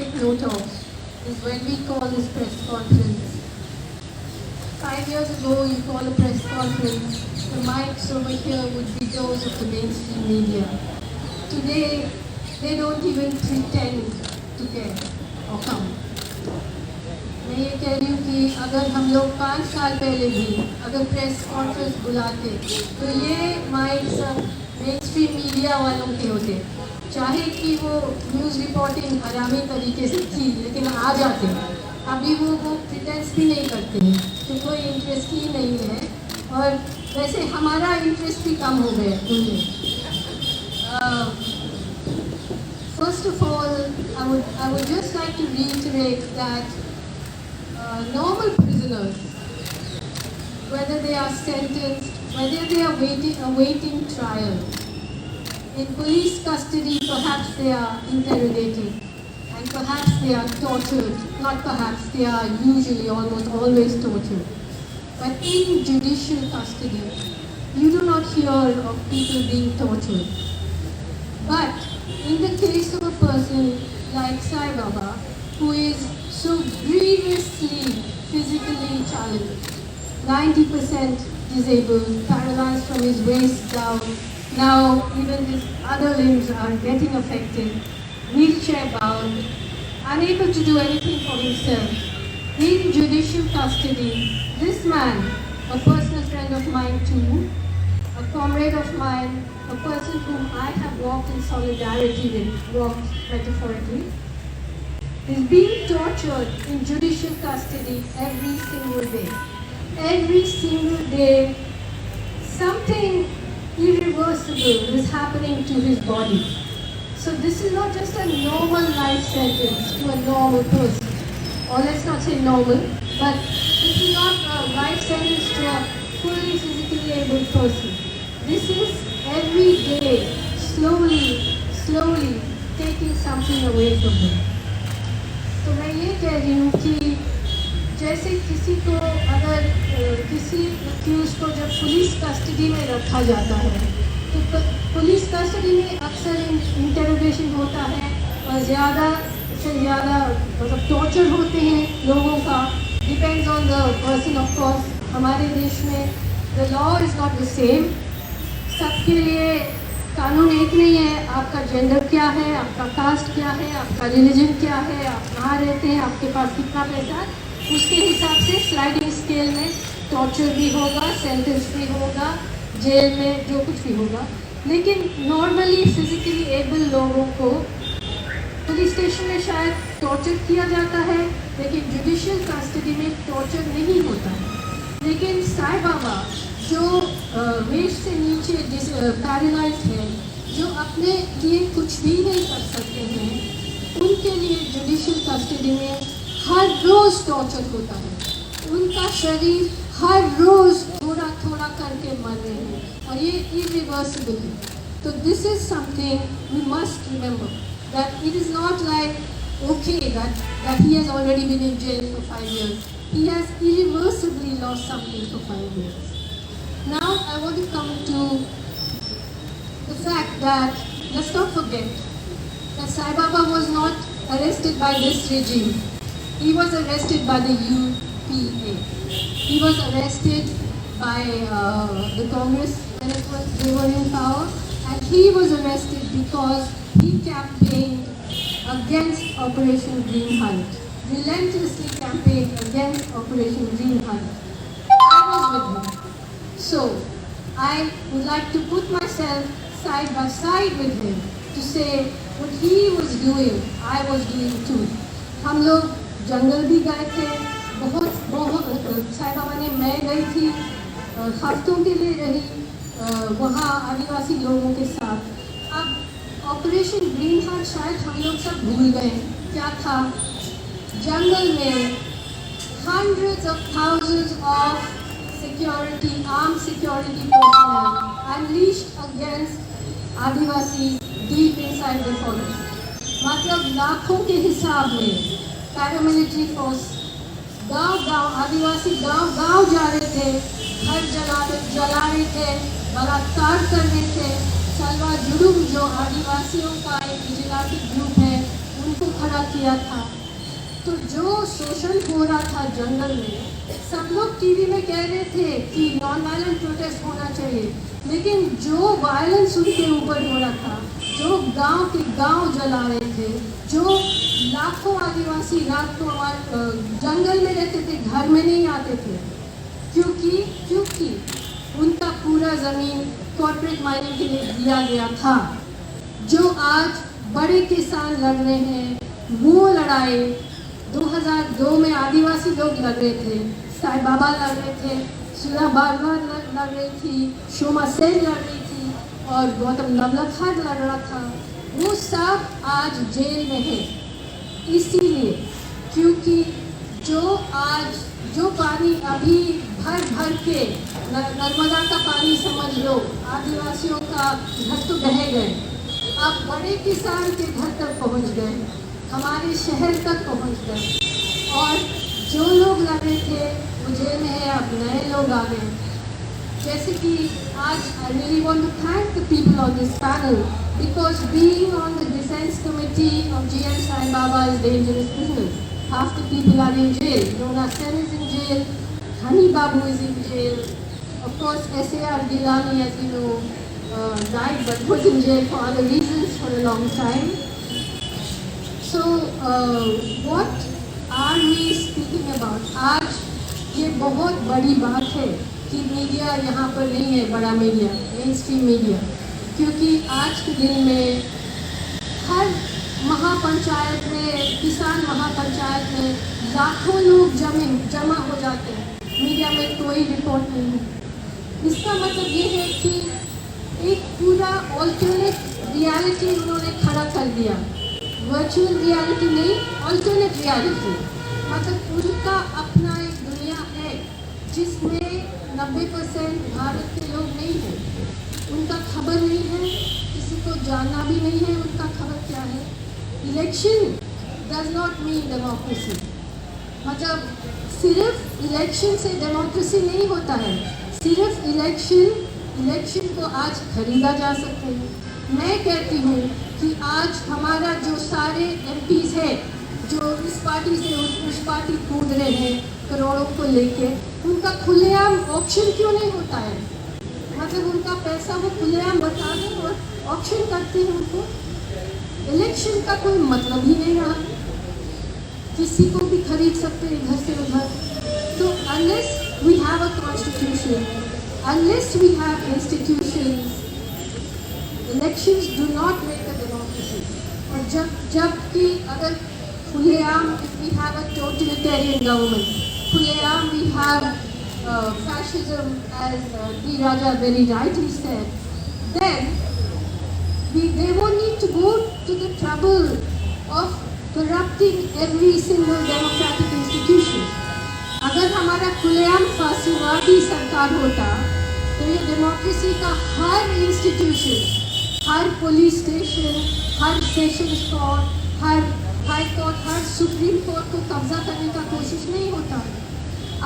take note of is when we call this press conference. 5 years ago, you call a press conference, the mics over here would be those of the mainstream media. Today, they don't even pretend to care or come. मैं ये कह रही हूँ कि अगर हम लोग 5 साल पहले भी अगर प्रेस कॉन्फ्रेंस बुलाते तो ये माइक्स मेन स्ट्रीम मीडिया वालों के होते, चाहे कि वो न्यूज़ रिपोर्टिंग हरामी तरीके से थी लेकिन आ जाते। अभी वो प्रिटेंस भी नहीं करते हैं कि कोई इंटरेस्ट ही नहीं है, और वैसे हमारा इंटरेस्ट भी कम हो गया उनमें। First of all, I would just like to reiterate that normal prisoners, whether they are sentenced, whether they are awaiting trial, in police custody, perhaps they are interrogated, and perhaps they are tortured. Not perhaps, they are usually almost always tortured. But in judicial custody, you do not hear of people being tortured. But in the case of a person like Sai Baba, who is so grievously physically challenged, 90% disabled, paralyzed from his waist down, now even his other limbs are getting affected, wheelchair bound, unable to do anything for himself, in judicial custody, this man, a personal friend of mine too, a comrade of mine, a person whom I have walked in solidarity with, walked metaphorically, is being tortured in judicial custody every single day. Every single day, something irreversible is happening to his body. So this is not just a normal life sentence to a normal person, or let's not say normal, but this is not a life sentence to a fully physically able person. This is every day, slowly taking something away from him. तो मैं ये कह रही हूँ कि जैसे किसी को अगर किसी एक्यूज को जब पुलिस कस्टडी में रखा जाता है तो पुलिस कस्टडी में अक्सर इंटरोगेशन होता है और ज़्यादा से ज़्यादा मतलब टॉर्चर होते हैं लोगों का, depends on the person of course. हमारे देश में the law is not the same, सबके लिए कानून एक नहीं है। आपका जेंडर क्या है, आपका कास्ट क्या है, आपका रिलीजन क्या है, आप कहाँ रहते हैं, आपके पास कितना पैसा है, उसके हिसाब से स्लाइडिंग स्केल में टॉर्चर भी होगा, सेंटेंस भी होगा, जेल में जो कुछ भी होगा। लेकिन नॉर्मली फिजिकली एबल लोगों को पुलिस स्टेशन में शायद टॉर्चर किया जाता है, लेकिन जुडिशियल कस्टडी में टॉर्चर नहीं होता है। लेकिन साई बाबा जो वेस्ट से नीचे पैरालाइज है, जो अपने लिए कुछ भी नहीं कर सकते हैं, उनके लिए जुडिशियल कस्टडी में हर रोज़ टॉर्चर होता है। उनका शरीर हर रोज़ थोड़ा थोड़ा करके मर रहे हैं और ये इरिवर्सिबल है। तो this is something we must remember that it is not like okay that he has already been in jail for 5 years. He has irreversibly lost something for 5 years. Now I want to come to the fact that let's not forget that Sai Baba was not arrested by this regime. He was arrested by the UPA. He was arrested by the Congress when they were in power, and he was arrested because he campaigned against Operation Green Hunt, relentlessly campaigned against Operation Green Hunt. I was with him. So, I would like to put myself side by side with him to say what he was doing, I was doing too. हम लोग जंगल भी गए थे, बहुत साई बाबा ने, मैं गई थी, हफ्तों के लिए रही वहाँ आदिवासी लोगों के साथ। अब ऑपरेशन ग्रीन हार्ट शायद हम लोग सब भूल गए क्या था। जंगल में hundreds of thousands of armed security personnel unleashed against Adivasis deep inside the forest. मतलब लाखों के हिसाब में पैरामिलिट्री फोर्स गांव आदिवासी गांव जा रहे थे, घर जला रहे थे, बलात्कार कर रहे थे। सलवा जुडुम जो आदिवासियों का एक विजिलेंसी ग्रुप है, उनको खड़ा किया किया था। तो जो शोषण हो रहा था जंगल में, सब लोग टीवी में कह रहे थे कि नॉन वायलेंट प्रोटेस्ट होना चाहिए, लेकिन जो वायलेंस उनके ऊपर हो रहा था, जो गांव के गांव जला रहे थे, जो लाखों आदिवासी रात को जंगल में रहते थे, घर में नहीं आते थे, क्योंकि उनका पूरा ज़मीन कॉर्पोरेट माइनिंग के लिए दिया गया था। जो आज बड़े किसान लड़ रहे हैं, वो लड़ाई 2002 में आदिवासी लोग लड़ रहे थे, साई बाबा लड़ रहे थे, सुधा बारवा लड़ रही थी, शोमा सेन लड़ रही थी और गौतम नवलखा लड़ रहा था, वो सब आज जेल में है। इसीलिए क्योंकि जो पानी अभी भर भर के नर्मदा का पानी समझ लो, आदिवासियों का घर तो बह गए, अब बड़े किसान के घर तक पहुंच गए, हमारे शहर तक पहुंच गए, और जो लोग लगे थे वो जेल में है, अब नए लोग आ गए। जैसे कि आज I really want to thank the people on this panel, because being on the defense committee of GM Sai Baba is dangerous business. Half the people are in jail. Nona Sen is in jail, Hani Babu is in jail, of course S.A.R. Gilani, as you know, died but was in jail for other reasons for a long time. So what are we speaking about? आज ये बहुत बड़ी बात है कि media यहाँ पर नहीं है, बड़ा मीडिया, मेन स्ट्रीम मीडिया, क्योंकि आज के दिन में हर महापंचायत में, किसान महापंचायत में लाखों लोग जमा हो जाते हैं, मीडिया में कोई रिपोर्ट नहीं है। इसका मतलब ये है कि एक पूरा ऑल्टरनेट रियलिटी उन्होंने खड़ा कर दिया, वर्चुअल रियलिटी नहीं, ऑल्टरनेट रियलिटी, मतलब उनका अपना एक दुनिया है जिसमें 90% भारत के लोग नहीं हैं, उनका खबर नहीं है, किसी को जानना भी नहीं है उनका खबर क्या है। Election does not mean democracy, मतलब सिर्फ इलेक्शन से डेमोक्रेसी नहीं होता है, सिर्फ इलेक्शन को आज खरीदा जा सकता है। मैं कहती हूँ कि आज हमारा जो सारे MPs है, जो इस पार्टी से उस पार्टी कूद रहे हैं करोड़ों को लेके, उनका खुलेआम ऑक्शन क्यों नहीं होता है? मतलब उनका पैसा वो खुलेआम बता दें और ऑक्शन करते हैं उनको। इलेक्शन का कोई मतलब ही नहीं रहा, किसी को भी खरीद सकते हैं इधर से उधर। तो unless we have a constitution, unless we have institutions, elections do not make a democracy. और जबकि अगर खुलेआम, if we have a totalitarian government, खुलेआम we have fascism, as D. Raja very rightly said, then they won't need to go to the trouble of corrupting every single democratic institution. अगर हमारा खुलेआम फांसीवादी सरकार होता तो ये डेमोक्रेसी का हर institution, हर police station, हर sessions court, हर high court, हर supreme court को कब्जा करने का कोशिश नहीं होता।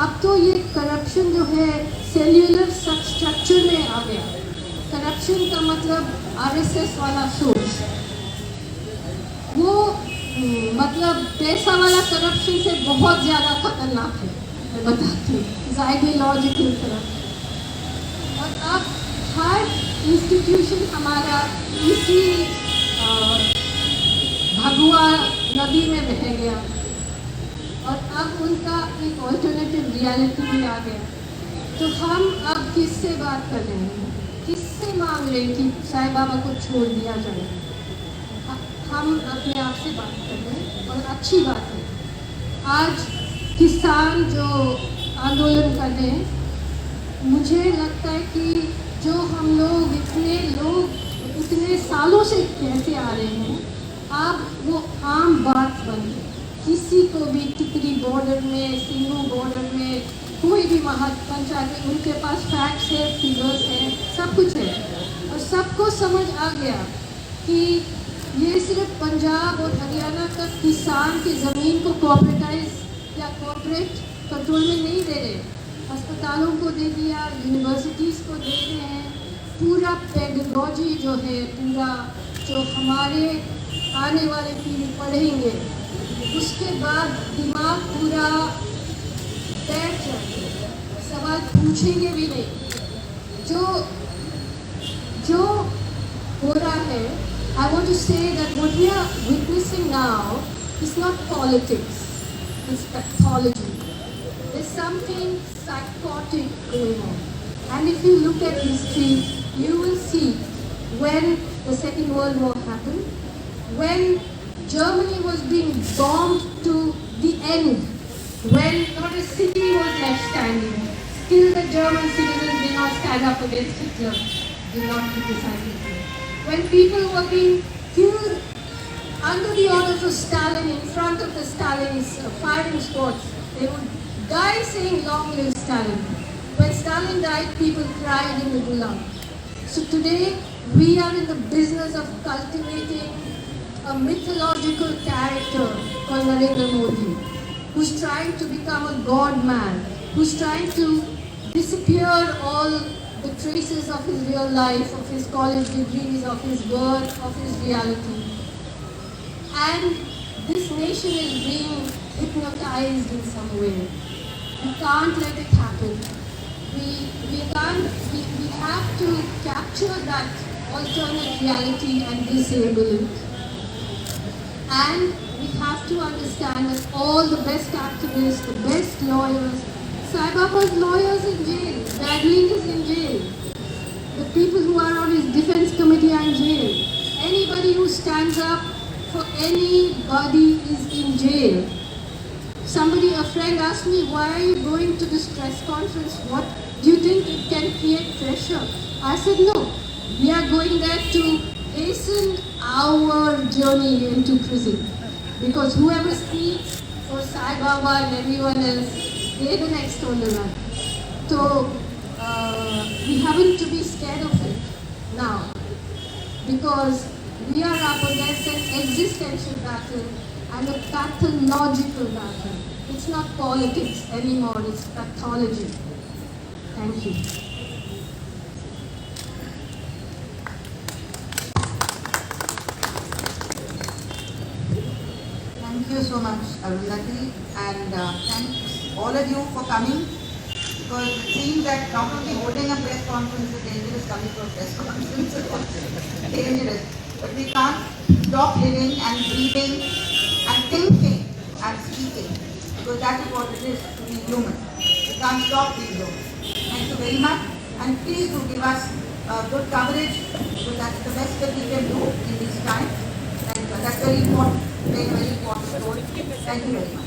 अब तो ये करप्शन जो है सेल्यूलर स्ट्रक्चर में आ गया। करप्शन का मतलब RSS वाला सोच, वो मतलब पैसा वाला करप्शन से बहुत ज़्यादा खतरनाक है, मैं बताती हूँ, आइडियोलॉजिकल करप्शन। और अब हर इंस्टीट्यूशन हमारा इसी भगवा नदी में बह गया, और अब उनका एक ऑल्टरनेटिव रियलिटी भी आ गया। तो हम अब किससे बात कर रहे हैं, किससे मांग रहे हैं कि साईं बाबा को छोड़ दिया जाए? हम अपने आप से बात कर रहे हैं, और अच्छी बात है। आज किसान जो आंदोलन कर रहे हैं, मुझे लगता है कि जो हम लोग इतने सालों से कहते आ रहे हैं, अब वो आम बात बन गई। किसी को भी टिकरी बॉर्डर में, सिंगू बॉर्डर में, कोई भी पंचायत में उनके पास फैक्ट्स है, फिगर्स है, सब कुछ है, और सबको समझ आ गया कि ये सिर्फ पंजाब और हरियाणा का किसान की ज़मीन को कॉर्पोरेटाइज या कॉर्पोरेट कंट्रोल में नहीं दे रहे, अस्पतालों को दे दिया, यूनिवर्सिटीज़ को दे रहे हैं। पूरा पेडागॉजी जो है, पूरा जो हमारे आने वाले पीढ़ी पढ़ेंगे, उसके बाद दिमाग पूरा बैठ जाए, सवाल पूछेंगे भी नहीं। जो जो हो रहा है, I want to say that what we are witnessing now is not politics, it's pathology. There's something psychotic going on. And if you look at history, you will see when the Second World War happened, when Germany was being bombed to the end, when not a city was left standing, still the German citizens did not stand up against Hitler, did not criticize Hitler. When people were being killed under the orders of Stalin in front of the Stalin's firing squads, they would die saying long live Stalin. When Stalin died, people cried in the Gulag. So today, we are in the business of cultivating a mythological character called Narendra Modi, who's trying to become a god man, who's trying to disappear all the traces of his real life, of his college degrees, of his birth, of his reality. And this nation is being hypnotized in some way. We can't let it happen. We have to capture that alternate reality and disable it. And we have to understand that all the best activists, the best lawyers, Sai Baba's lawyers in jail, Dadling is in jail, the people who are on his defense committee are in jail. Anybody who stands up for anybody is in jail. A friend asked me, why are you going to this press conference? What do you think it can create pressure? I said, no, we are going there to hasten our journey into prison. Because whoever speaks for Sai Baba and everyone else, they're the next on the run. So, we haven't to be scared of it now. Because we are up against an existential battle and a pathological battle. It's not politics anymore, it's pathology. Thank you. Thank you so much, Arundhati, and thanks all of you for coming, because it seems that not only holding a press conference is dangerous, coming to a press conference is also dangerous, but we can't stop living and breathing and thinking and speaking, because that is what it is to be human. We can't stop being human. Thank you very much, and please do give us good coverage, because that's the best that we can do in these times. And that's very important, very, very important. Thank you very much.